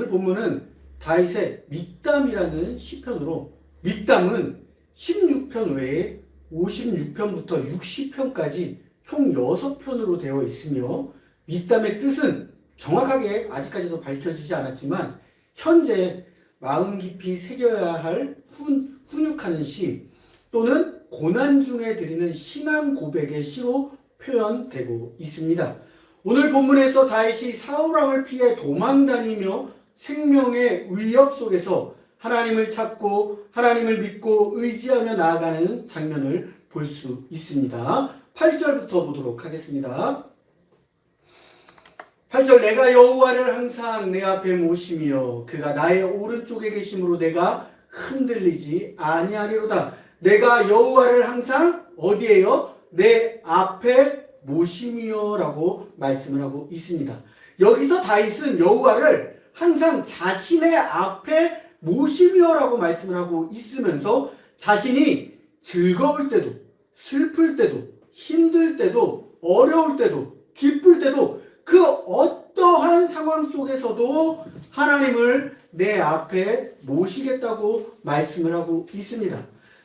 오늘 본문은 다윗의 믹담이라는 시편으로, 믹담은 16편 외에 56편부터 60편까지 총 6편으로 되어 있으며, 믹담의 뜻은 정확하게 아직까지도 밝혀지지 않았지만 현재 마음 깊이 새겨야 할 훈육하는 시 또는 고난 중에 드리는 신앙 고백의 시로 표현되고 있습니다. 오늘 본문에서 다윗이 사울왕을 피해 도망다니며 생명의 위협 속에서 하나님을 찾고 하나님을 믿고 의지하며 나아가는 장면을 볼 수 있습니다. 8절부터 보도록 하겠습니다. 8절, 내가 여호와를 항상 내 앞에 모시며 그가 나의 오른쪽에 계심으로 내가 흔들리지 아니하리로다. 내가 여호와를 항상 어디에요? 내 앞에 모시며 라고 말씀을 하고 있습니다. 여기서 다윗은 여호와를 항상 자신의 앞에 모시며 라고 말씀을 하고 있으면서 자신이 즐거울 때도 슬플 때도 힘들 때도 어려울 때도 기쁠 때도 그 어떠한 상황 속에서도 하나님을 내 앞에 모시겠다고 말씀을 하고 있습니다.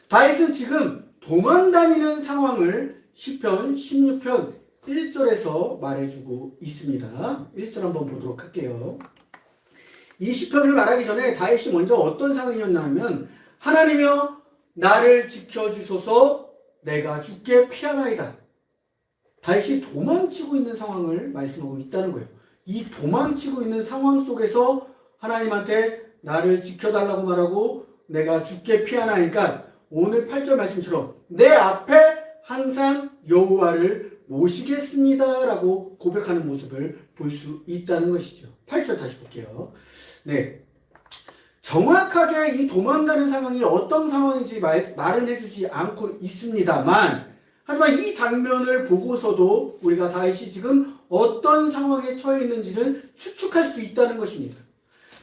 다윗은 지금 도망다니는 상황을 시편 16편 1절에서 말해주고 있습니다. 1절 한번 보도록 할게요. 이 시편을 말하기 전에 다윗이 먼저 어떤 상황이었냐면, 하나님이여 나를 지켜주소서, 내가 주께 피하나이다. 다윗이 도망치고 있는 상황을 말씀하고 있다는 거예요. 이 도망치고 있는 상황 속에서 하나님한테 나를 지켜달라고 말하고 내가 주께 피하나이니까, 오늘 8절 말씀처럼 내 앞에 항상 여호와를 모시겠습니다 라고 고백하는 모습을 볼 수 있다는 것이죠. 8절 다시 볼게요. 네, 정확하게 이 도망가는 상황이 어떤 상황인지 말은 해주지 않고 있습니다만, 하지만 이 장면을 보고서도 우리가 다윗이 지금 어떤 상황에 처해 있는지를 추측할 수 있다는 것입니다.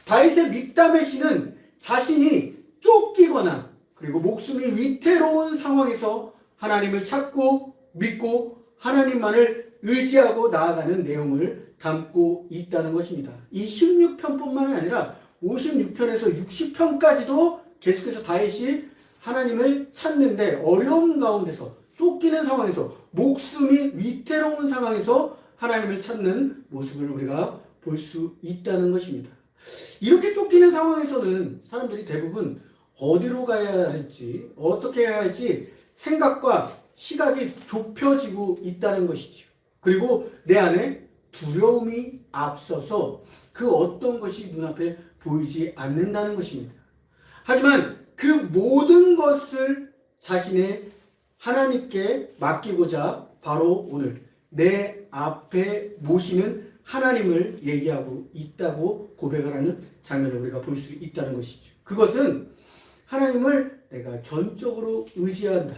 다윗의 믹담의 시는 자신이 쫓기거나 그리고 목숨이 위태로운 상황에서 하나님을 찾고 믿고 하나님만을 의지하고 나아가는 내용을 담고 있다는 것입니다. 이 16편뿐만 아니라 56편에서 60편까지도 계속해서 다윗이 하나님을 찾는데 어려운 가운데서, 쫓기는 상황에서, 목숨이 위태로운 상황에서 하나님을 찾는 모습을 우리가 볼 수 있다는 것입니다. 이렇게 쫓기는 상황에서는 사람들이 대부분 어디로 가야 할지, 어떻게 해야 할지 생각과 시각이 좁혀지고 있다는 것이죠. 그리고 내 안에 두려움이 앞서서 그 어떤 것이 눈앞에 보이지 않는다는 것입니다. 하지만 그 모든 것을 자신의 하나님께 맡기고자 바로 오늘 내 앞에 모시는 하나님을 얘기하고 있다고 고백을 하는 장면을 우리가 볼 수 있다는 것이죠. 그것은 하나님을 내가 전적으로 의지한다.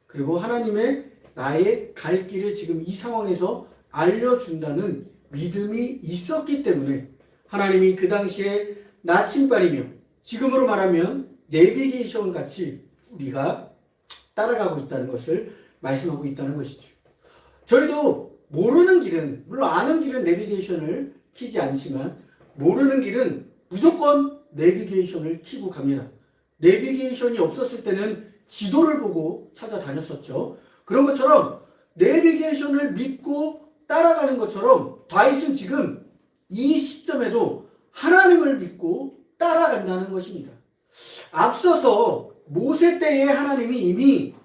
그리고 하나님의 나의 갈 길을 지금 이 상황에서 알려준다는 믿음이 있었기 때문에 하나님이 그 당시에 나침반이며 지금으로 말하면 내비게이션 같이 우리가 따라가고 있다는 것을 말씀하고 있다는 것이죠. 저희도 모르는 길은, 물론 아는 길은 내비게이션을 켜지 않지만 모르는 길은 무조건 내비게이션을 켜고 갑니다. 내비게이션이 없었을 때는 지도를 보고 찾아다녔었죠. 그런 것처럼 내비게이션을 믿고 따라가는 것처럼 다윗은 지금 이 시점에도 하나님을 믿고 따라간다는 것입니다. 앞서서 모세 때에 하나님이 이미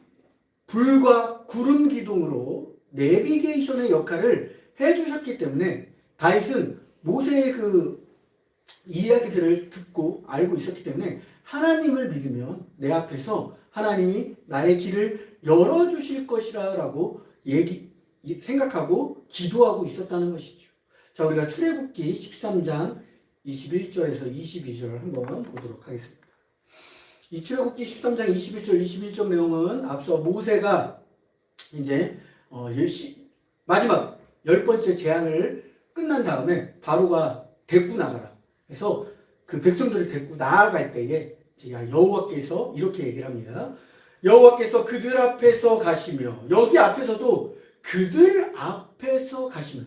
불과 구름 기둥으로 내비게이션의 역할을 해주셨기 때문에 다윗은 모세의 그 이야기들을 듣고 알고 있었기 때문에 하나님을 믿으면 내 앞에서 하나님이 나의 길을 열어주실 것이라고 생각하고 기도하고 있었다는 것이죠. 자, 우리가 출애굽기 13장 21절에서 22절 한번 보도록 하겠습니다. 이 출애굽기 13장 21절 내용은 앞서 모세가 이제 마지막 10번째 재앙을 끝난 다음에 바로가 데리고 나가라. 그래서 그 백성들을 데리고 나아갈 때에 여호와께서 이렇게 얘기를 합니다. 여호와께서 그들 앞에서 가시며, 여기 앞에서도 그들 앞에서 가시며,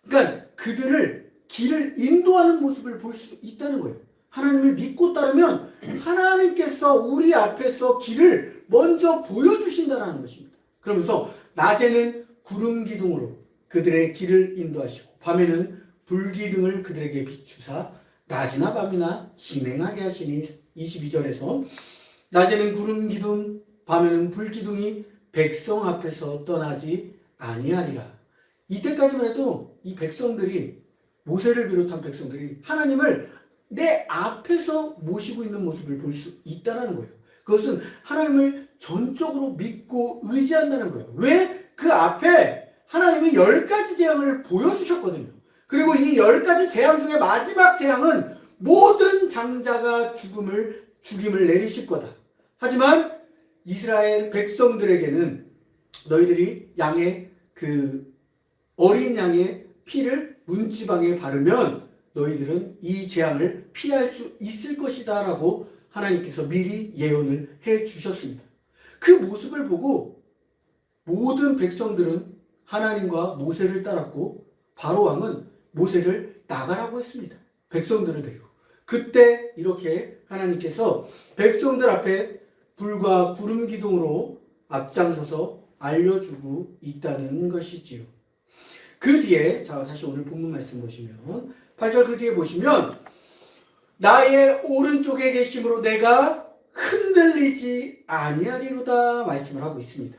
그러니까 그들을 길을 인도하는 모습을 볼 수 있다는 거예요. 하나님을 믿고 따르면 하나님께서 우리 앞에서 길을 먼저 보여주신다는 것입니다. 그러면서 낮에는 구름 기둥으로 그들의 길을 인도하시고 밤에는 불기둥을 그들에게 비추사 낮이나 밤이나 진행하게 하시니 22절에서 낮에는 구름 기둥 밤에는 불기둥이 백성 앞에서 떠나지 아니하리라. 이때까지만 해도 이 백성들이 모세를 비롯한 백성들이 하나님을 내 앞에서 모시고 있는 모습을 볼 수 있다는 거예요. 그것은 하나님을 전적으로 믿고 의지한다는 거예요. 왜? 그 앞에 하나님이 10가지 재앙을 보여주셨거든요. 그리고 이 10가지 재앙 중에 마지막 재앙은 모든 장자가 죽임을 내리실 거다. 하지만 이스라엘 백성들에게는 너희들이 어린 양의 피를 문지방에 바르면 너희들은 이 재앙을 피할 수 있을 것이다 라고 하나님께서 미리 예언을 해 주셨습니다. 그 모습을 보고 모든 백성들은 하나님과 모세를 따랐고 바로 왕은 모세를 나가라고 했습니다. 백성들을 데리고. 그때 이렇게 하나님께서 백성들 앞에 불과 구름 기둥으로 앞장서서 알려주고 있다는 것이지요. 그 뒤에 다시 오늘 본문 말씀 보시면 8절 그 뒤에 보시면 나의 오른쪽에 계심으로 내가 흔들리지 아니하리로다 말씀을 하고 있습니다.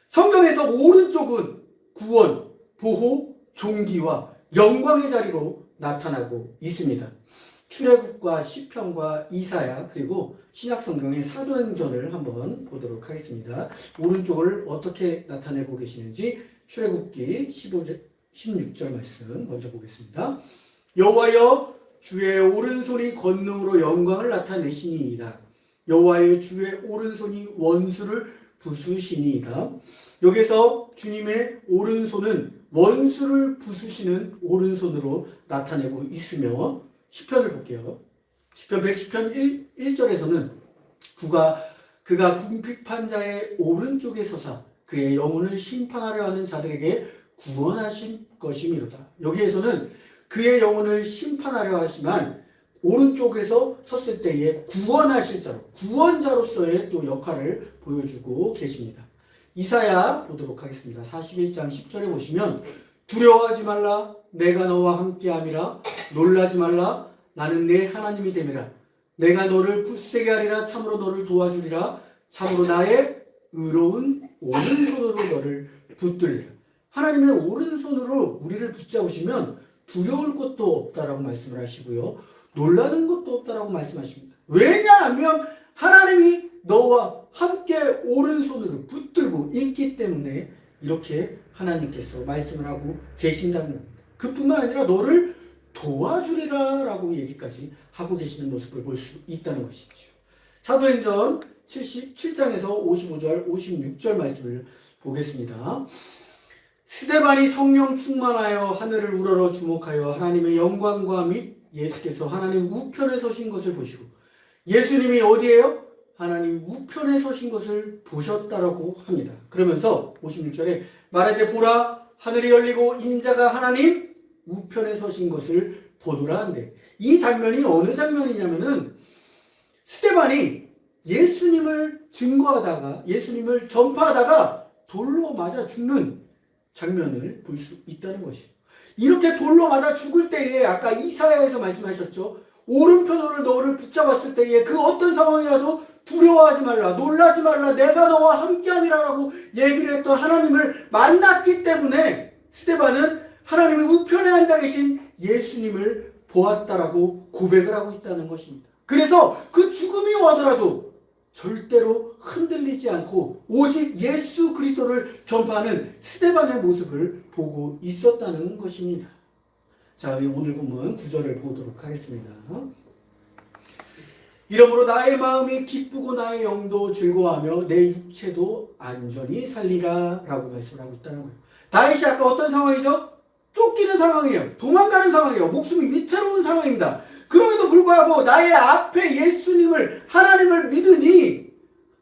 성경에서 오른쪽은 구원, 보호, 존귀와 영광의 자리로 나타나고 있습니다. 출애굽과 시편과 이사야 그리고 신약성경의 사도행전을 한번 보도록 하겠습니다. 오른쪽을 어떻게 나타내고 계시는지 출애굽기 16절 말씀 먼저 보겠습니다. 여호와여 주의 오른손이 권능으로 영광을 나타내시니이다. 여호와의 주의 오른손이 원수를 부수시니이다. 여기서 주님의 오른손은 원수를 부수시는 오른손으로 나타내고 있으며 시편을 볼게요. 시편 110편 1절에서는 그가 궁핍한 자의 오른쪽에 서사 그의 영혼을 심판하려 하는 자들에게 구원하신 것이미로다. 여기에서는 그의 영혼을 심판하려 하지만 오른쪽에서 섰을 때에 구원하실 자로 구원자로서의 또 역할을 보여주고 계십니다. 이사야 보도록 하겠습니다. 41장 10절에 보시면 두려워하지 말라 내가 너와 함께함이라 놀라지 말라 나는 내 하나님이 됨이라 내가 너를 굳세게 하리라 참으로 너를 도와주리라 참으로 나의 의로운 오른손으로 너를 붙들리라. 하나님의 오른손으로 우리를 붙잡으시면 두려울 것도 없다라고 말씀을 하시고요. 놀라는 것도 없다라고 말씀하십니다. 왜냐하면 하나님이 너와 함께 오른손으로 붙들고 있기 때문에 이렇게 하나님께서 말씀을 하고 계신다는 겁니다. 그뿐만 아니라 너를 도와주리라 라고 얘기까지 하고 계시는 모습을 볼 수 있다는 것이죠. 사도행전 77장에서 55절 56절 말씀을 보겠습니다. 스데반이 성령 충만하여 하늘을 우러러 주목하여 하나님의 영광과 및 예수께서 하나님 우편에 서신 것을 보시고 예수님이 어디에요? 하나님 우편에 서신 것을 보셨다라고 합니다. 그러면서 56절에 말하되 보라 하늘이 열리고 인자가 하나님 우편에 서신 것을 보노라 한데 이 장면이 어느 장면이냐면은 스데반이 예수님을 증거하다가 예수님을 전파하다가 돌로 맞아 죽는 장면을 볼 수 있다는 것이에요. 이렇게 돌로 맞아 죽을 때에 아까 이사야에서 말씀하셨죠. 오른편으로 너를 붙잡았을 때에 그 어떤 상황이라도 두려워하지 말라 놀라지 말라 내가 너와 함께함이라고 얘기를 했던 하나님을 만났기 때문에 스데반은 하나님의 우편에 앉아 계신 예수님을 보았다라고 고백을 하고 있다는 것입니다. 그래서 그 죽음이 오더라도 절대로 흔들리지 않고 오직 예수 그리스도를 전파하는 스데반의 모습을 보고 있었다는 것입니다. 자, 오늘 본문 9절을 보도록 하겠습니다. 이러므로 나의 마음이 기쁘고 나의 영도 즐거워하며 내 육체도 안전히 살리라 라고 말씀을 하고 있다는 거예요. 다윗이 아까 어떤 상황이죠? 쫓기는 상황이에요. 도망가는 상황이에요. 목숨이 위태로운 상황입니다. 그럼에도 불구하고 나의 앞에 예수님을 하나님을 믿으니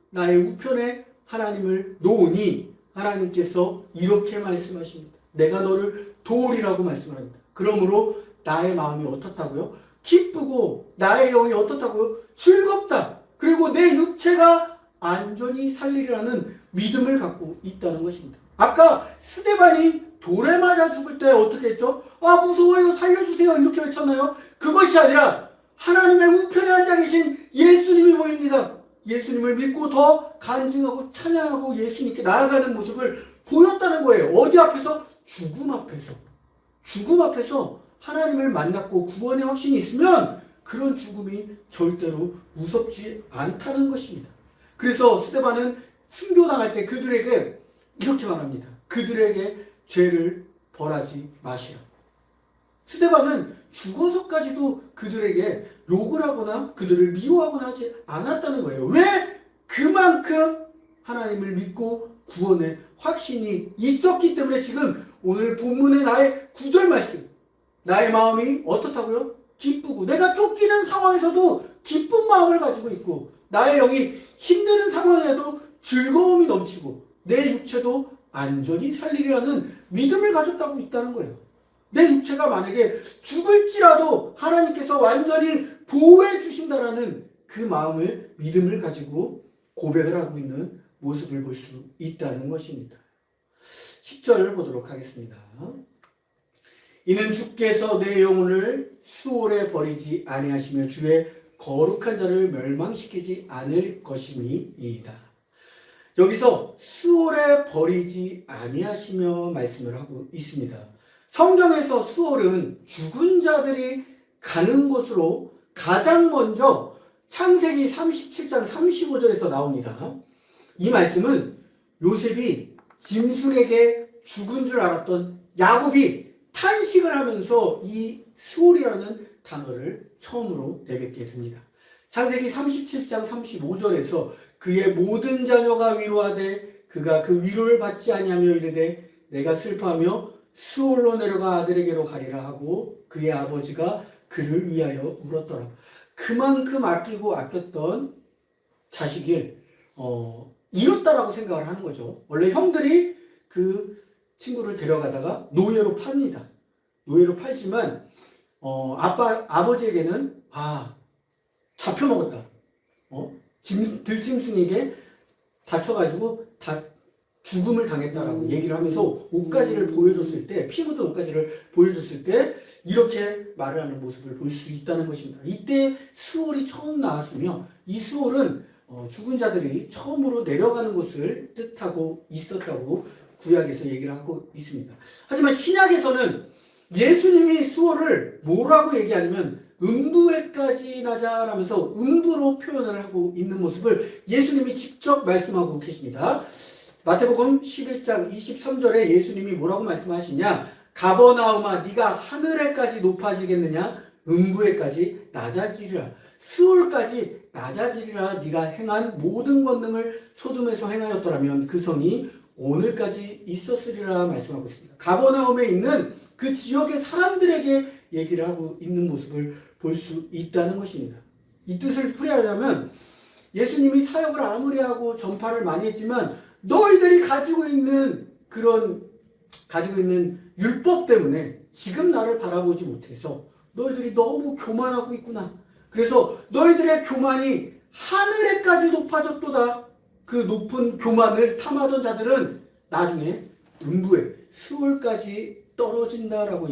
나의 우편에 하나님을 놓으니 하나님께서 이렇게 말씀하십니다. 내가 너를 도우리라고 말씀합니다. 그러므로 나의 마음이 어떻다고요? 기쁘고 나의 영이 어떻다고요? 즐겁다. 그리고 내 육체가 안전히 살리리라는 믿음을 갖고 있다는 것입니다. 아까 스데반이 돌에 맞아 죽을 때 어떻게 했죠? 아, 무서워요, 살려주세요, 이렇게 외쳤나요? 그것이 아니라 하나님의 우편에 앉아 계신 예수님이 보입니다. 예수님을 믿고 더 간증하고 찬양하고 예수님께 나아가는 모습을 보였다는 거예요. 어디 앞에서? 죽음 앞에서. 죽음 앞에서 하나님을 만났고 구원의 확신이 있으면 그런 죽음이 절대로 무섭지 않다는 것입니다. 그래서 스데반은 순교당할 때 그들에게 이렇게 말합니다. 그들에게 죄를 벌하지 마시라. 스데반은 죽어서까지도 그들에게 욕을 하거나 그들을 미워하거나 하지 않았다는 거예요. 왜? 그만큼 하나님을 믿고 구원의 확신이 있었기 때문에 지금 오늘 본문의 나의 9절 말씀, 나의 마음이 어떻다고요? 기쁘고 내가 쫓기는 상황에서도 기쁜 마음을 가지고 있고 나의 영이 힘드는 상황에도 즐거움이 넘치고 내 육체도 안전히 살리리라는 믿음을 가졌다고 있다는 거예요. 내 육체가 만약에 죽을지라도 하나님께서 완전히 보호해 주신다라는 그 마음을 믿음을 가지고 고백을 하고 있는 모습을 볼 수 있다는 것입니다. 10절 보도록 하겠습니다. 이는 주께서 내 영혼을 수월에 버리지 아니하시며 주의 거룩한 자를 멸망시키지 않을 것임이니이다. 여기서 수월에 버리지 아니하시며 말씀을 하고 있습니다. 성경에서 수월은 죽은 자들이 가는 곳으로 가장 먼저 창세기 37장 35절에서 나옵니다. 이 말씀은 요셉이 짐승에게 죽은 줄 알았던 야곱이 탄식을 하면서 이 수월이라는 단어를 처음으로 내뱉게 됩니다. 창세기 37장 35절에서 그의 모든 자녀가 위로하되 그가 그 위로를 받지 아니하며 이르되 내가 슬퍼하며 수월로 내려가 아들에게로 가리라 하고 그의 아버지가 그를 위하여 울었더라. 그만큼 아끼고 아꼈던 자식을 잃었다라고 생각을 하는 거죠. 원래 형들이 그 친구를 데려가다가 노예로 팝니다. 노예로 팔지만 아버지에게는 잡혀먹었다. 들짐승에게 다쳐가지고 죽음을 당했다라고 얘기를 하면서 옷가지를 보여줬을 때, 피 묻은 옷가지를 보여줬을 때 이렇게 말을 하는 모습을 볼 수 있다는 것입니다. 이때 수월이 처음 나왔으며 이 수월은 죽은 자들이 처음으로 내려가는 것을 뜻하고 있었다고 구약에서 얘기를 하고 있습니다. 하지만 신약에서는 예수님이 수월을 뭐라고 얘기하냐면 음부에까지 나자라면서 음부로 표현을 하고 있는 모습을 예수님이 직접 말씀하고 계십니다. 마태복음 11장 23절에 예수님이 뭐라고 말씀하시냐? 가버나움아 네가 하늘에까지 높아지겠느냐? 음부에까지 낮아지리라. 스올까지 낮아지리라. 네가 행한 모든 권능을 소돔에서 행하였더라면 그 성이 오늘까지 있었으리라 말씀하고 있습니다. 가버나움에 있는 그 지역의 사람들에게 얘기를 하고 있는 모습을 볼 수 있다는 것입니다. 이 뜻을 풀이하자면 예수님이 사역을 아무리 하고 전파를 많이 했지만 너희들이 가지고 있는 율법 때문에 지금 나를 바라보지 못해서 너희들이 너무 교만하고 있구나. 그래서 너희들의 교만이 하늘에까지 높아졌도다. 그 높은 교만을 탐하던 자들은 나중에 음부에 스올까지 떨어진다라고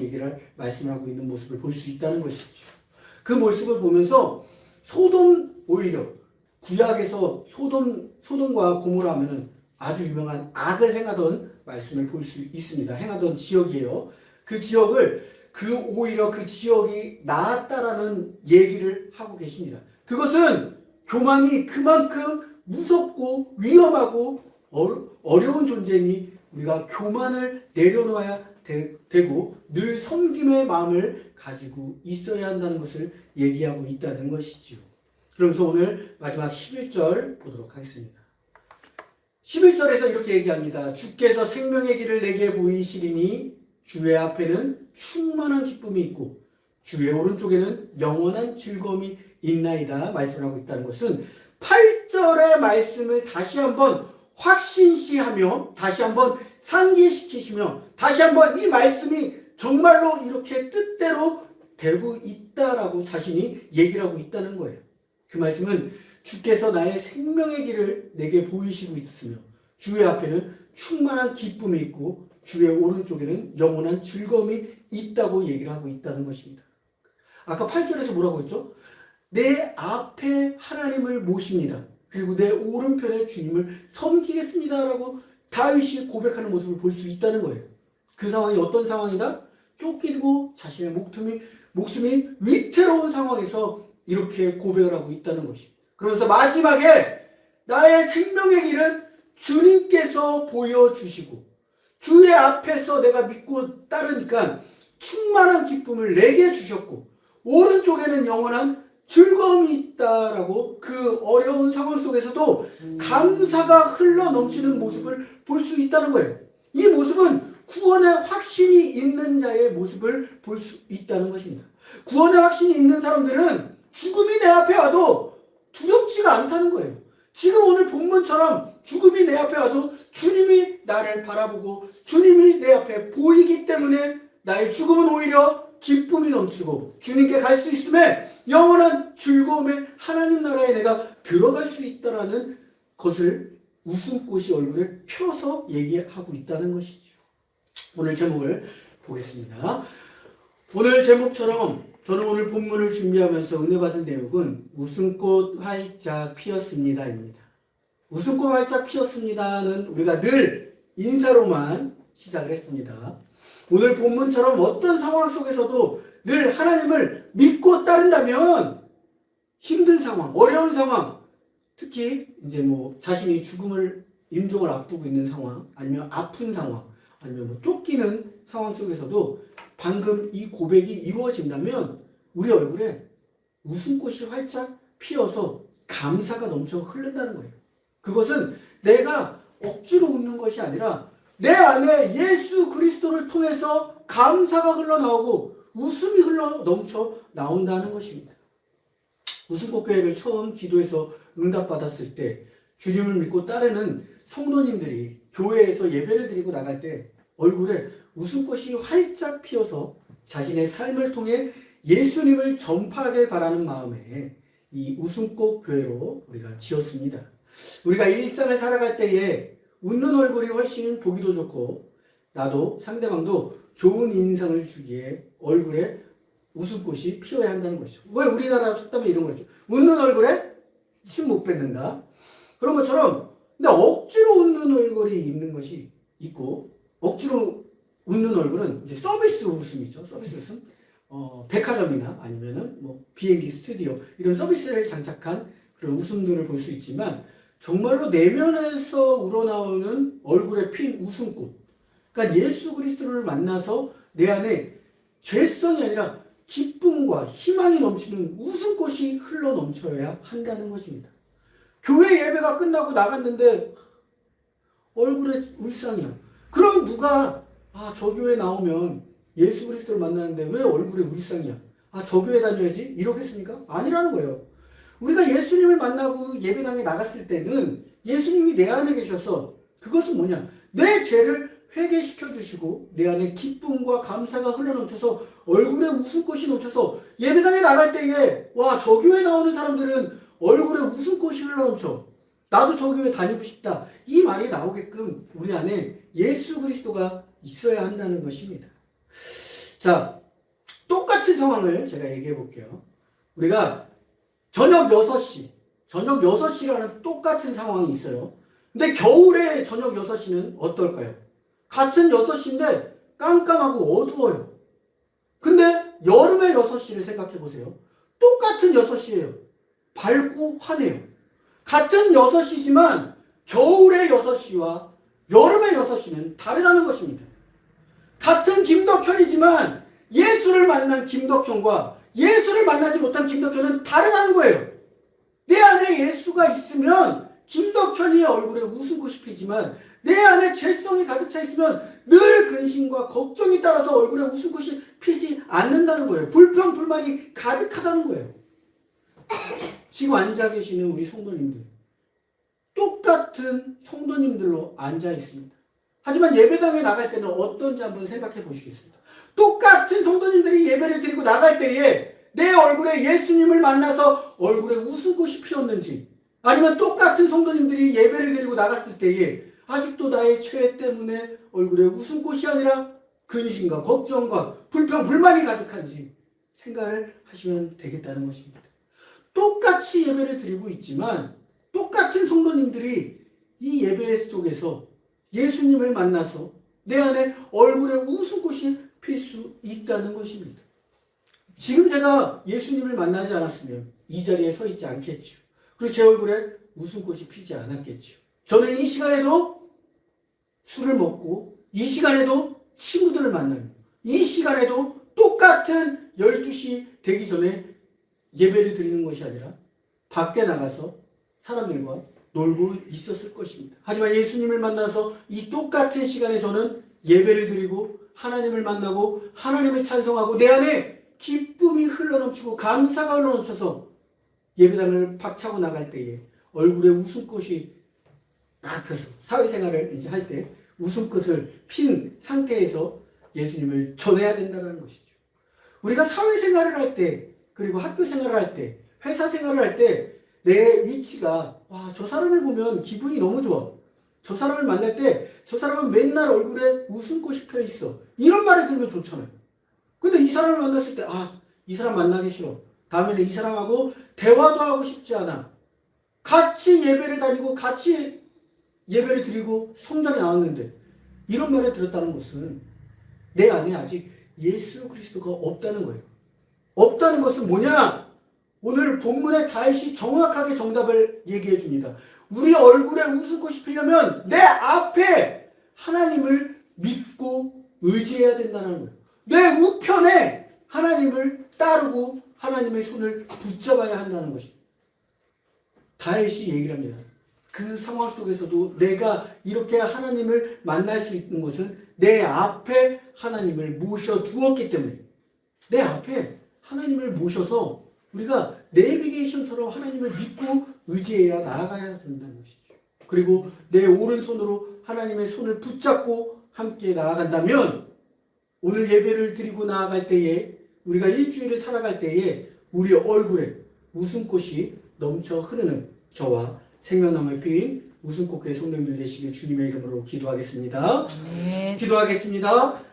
말씀을 하고 있는 모습을 볼 수 있다는 것이죠. 그 모습을 보면서 오히려 구약에서 소돔과 고모라 하면은 아주 유명한 악을 행하던 말씀을 볼 수 있습니다. 행하던 지역이에요. 오히려 그 지역이 나았다라는 얘기를 하고 계십니다. 그것은 교만이 그만큼 무섭고 위험하고 어려운 존재이니 우리가 교만을 내려놓아야 되고 늘 섬김의 마음을 가지고 있어야 한다는 것을 얘기하고 있다는 것이지요. 그러면서 오늘 마지막 11절 보도록 하겠습니다. 11절에서 이렇게 얘기합니다. 주께서 생명의 길을 내게 보이시리니 주의 앞에는 충만한 기쁨이 있고 주의 오른쪽에는 영원한 즐거움이 있나이다 말씀을 하고 있다는 것은 8절의 말씀을 다시 한번 확신시하며 다시 한번 상기시키시며 다시 한번 이 말씀이 정말로 이렇게 뜻대로 되고 있다라고 자신이 얘기를 하고 있다는 거예요. 그 말씀은 주께서 나의 생명의 길을 내게 보이시고 있으며 주의 앞에는 충만한 기쁨이 있고 주의 오른쪽에는 영원한 즐거움이 있다고 얘기를 하고 있다는 것입니다. 아까 8절에서 뭐라고 했죠? 내 앞에 하나님을 모십니다. 그리고 내 오른편에 주님을 섬기겠습니다 라고 다윗이 고백하는 모습을 볼 수 있다는 거예요. 그 상황이 어떤 상황이다? 쫓기고 자신의 목숨이 위태로운 상황에서 이렇게 고백을 하고 있다는 것입니다. 그러면서 마지막에 나의 생명의 길은 주님께서 보여주시고 주의 앞에서 내가 믿고 따르니까 충만한 기쁨을 내게 주셨고 오른쪽에는 영원한 즐거움이 있다라고 그 어려운 상황 속에서도 감사가 흘러 넘치는 모습을 볼 수 있다는 거예요. 이 모습은 구원의 확신이 있는 자의 모습을 볼 수 있다는 것입니다. 구원의 확신이 있는 사람들은 죽음이 내 앞에 와도 두렵지가 않다는 거예요. 지금 오늘 본문처럼 죽음이 내 앞에 와도 주님이 나를 바라보고 주님이 내 앞에 보이기 때문에 나의 죽음은 오히려 기쁨이 넘치고 주님께 갈 수 있음에 영원한 즐거움에 하나님 나라에 내가 들어갈 수 있다라는 것을 웃음꽃이 얼굴에 펴서 얘기하고 있다는 것이죠. 오늘 제목을 보겠습니다. 오늘 제목처럼 저는 오늘 본문을 준비하면서 은혜 받은 내용은 웃음꽃 활짝 피었습니다입니다. 웃음꽃 활짝 피었습니다는 우리가 늘 인사로만 시작을 했습니다. 오늘 본문처럼 어떤 상황 속에서도 늘 하나님을 믿고 따른다면 힘든 상황, 어려운 상황, 특히 이제 자신이 죽음을 임종을 앞두고 있는 상황, 아니면 아픈 상황, 아니면 쫓기는 상황 속에서도 방금 이 고백이 이루어진다면 우리 얼굴에 웃음꽃이 활짝 피어서 감사가 넘쳐 흐른다는 거예요. 그것은 내가 억지로 웃는 것이 아니라 내 안에 예수 그리스도를 통해서 감사가 흘러나오고 웃음이 흘러 넘쳐 나온다는 것입니다. 웃음꽃 교회를 처음 기도해서 응답받았을 때 주님을 믿고 따르는 성도님들이 교회에서 예배를 드리고 나갈 때 얼굴에 웃음꽃이 활짝 피어서 자신의 삶을 통해 예수님을 전파하길 바라는 마음에 이 웃음꽃 교회로 우리가 지었습니다. 우리가 일상을 살아갈 때에 웃는 얼굴이 훨씬 보기도 좋고 나도 상대방도 좋은 인상을 주기에 얼굴에 웃음꽃이 피어야 한다는 것이죠. 왜 우리나라 속담에 이런 거죠. 웃는 얼굴에 침 못 뱉는다. 그런 것처럼 근데 억지로 웃는 얼굴이 있는 것이 있고 억지로 웃는 얼굴은 이제 서비스 웃음이죠. 서비스 웃음. 백화점이나 아니면은 비행기 스튜디오 이런 서비스를 장착한 그런 웃음들을 볼 수 있지만 정말로 내면에서 우러나오는 얼굴에 핀 웃음꽃. 그러니까 예수 그리스도를 만나서 내 안에 죄성이 아니라 기쁨과 희망이 넘치는 웃음꽃이 흘러 넘쳐야 한다는 것입니다. 교회 예배가 끝나고 나갔는데 얼굴에 울상이야. 그럼 누가 저 교회 나오면 예수 그리스도를 만나는데 왜 얼굴에 울상이야? 저 교회 다녀야지? 이러겠습니까? 아니라는 거예요. 우리가 예수님을 만나고 예배당에 나갔을 때는 예수님이 내 안에 계셔서 그것은 뭐냐? 내 죄를 회개시켜 주시고 내 안에 기쁨과 감사가 흘러넘쳐서 얼굴에 웃음꽃이 넘쳐서 예배당에 나갈 때에 저 교회 나오는 사람들은 얼굴에 웃음꽃이 흘러넘쳐. 나도 저 교회 다니고 싶다. 이 말이 나오게끔 우리 안에 예수 그리스도가 있어야 한다는 것입니다. 자, 똑같은 상황을 제가 얘기해 볼게요. 우리가 저녁 6시라는 똑같은 상황이 있어요. 근데 겨울에 저녁 6시는 어떨까요? 같은 6시인데 깜깜하고 어두워요. 근데 여름의 6시를 생각해 보세요. 똑같은 6시예요. 밝고 환해요. 같은 6시지만 겨울의 6시와 여름의 6시는 다르다는 것입니다. 같은 김덕현이지만 예수를 만난 김덕현과 예수를 만나지 못한 김덕현은 다르다는 거예요. 내 안에 예수가 있으면 김덕현이 얼굴에 웃음꽃이 피지만 내 안에 죄성이 가득 차 있으면 늘 근심과 걱정이 따라서 얼굴에 웃음꽃이 피지 않는다는 거예요. 불평, 불만이 가득하다는 거예요. 지금 앉아 계시는 우리 성도님들 똑같은 성도님들로 앉아 있습니다. 하지만 예배당에 나갈 때는 어떤지 한번 생각해 보시겠습니다. 똑같은 성도님들이 예배를 드리고 나갈 때에 내 얼굴에 예수님을 만나서 얼굴에 웃음꽃이 피었는지, 아니면 똑같은 성도님들이 예배를 드리고 나갔을 때에 아직도 나의 죄 때문에 얼굴에 웃음꽃이 아니라 근심과 걱정과 불평, 불만이 가득한지 생각을 하시면 되겠다는 것입니다. 똑같이 예배를 드리고 있지만 똑같은 성도님들이 이 예배 속에서 예수님을 만나서 내 안에 얼굴에 웃음꽃이 필 수 있다는 것입니다. 지금 제가 예수님을 만나지 않았으면 이 자리에 서 있지 않겠죠. 그리고 제 얼굴에 웃음꽃이 피지 않았겠죠. 저는 이 시간에도 술을 먹고, 이 시간에도 친구들을 만나고, 이 시간에도 똑같은 12시 되기 전에 예배를 드리는 것이 아니라 밖에 나가서 사람들과 놀고 있었을 것입니다. 하지만 예수님을 만나서 이 똑같은 시간에 저는 예배를 드리고 하나님을 만나고 하나님을 찬송하고 내 안에 기쁨이 흘러넘치고 감사가 흘러넘쳐서 예배당을 박차고 나갈 때에 얼굴에 웃음꽃이 딱 펴서 사회생활을 이제 할 때 웃음꽃을 핀 상태에서 예수님을 전해야 된다는 것이죠. 우리가 사회생활을 할 때, 그리고 학교 생활을 할 때, 회사 생활을 할 때 내 위치가, 와, 저 사람을 보면 기분이 너무 좋아. 저 사람을 만날 때 저 사람은 맨날 얼굴에 웃음꽃이 펴 있어. 이런 말을 들으면 좋잖아요. 근데 이 사람을 만났을 때, 아, 이 사람 만나기 싫어. 다음에는 이 사람하고 대화도 하고 싶지 않아. 같이 예배를 다니고 같이 예배를 드리고 성전에 나왔는데 이런 말을 들었다는 것은 내 안에 아직 예수 그리스도가 없다는 거예요. 없다는 것은 뭐냐? 오늘 본문의 다윗이 정확하게 정답을 얘기해 줍니다. 우리 얼굴에 웃음꽃이 피려면 내 앞에 하나님을 믿고 의지해야 된다는 거예요. 내 우편에 하나님을 따르고 하나님의 손을 붙잡아야 한다는 것입니다. 다윗이 얘기를 합니다. 그 상황 속에서도 내가 이렇게 하나님을 만날 수 있는 것은 내 앞에 하나님을 모셔두었기 때문에, 내 앞에 하나님을 모셔서 우리가 내비게이션처럼 하나님을 믿고 의지해야 나아가야 된다는 것이죠. 그리고 내 오른손으로 하나님의 손을 붙잡고 함께 나아간다면 오늘 예배를 드리고 나아갈 때에, 우리가 일주일을 살아갈 때에 우리 얼굴에 웃음꽃이 넘쳐 흐르는 저와 생명나무의 피인 웃음꽃교회 성도님들 되시길 주님의 이름으로 기도하겠습니다. 네. 기도하겠습니다.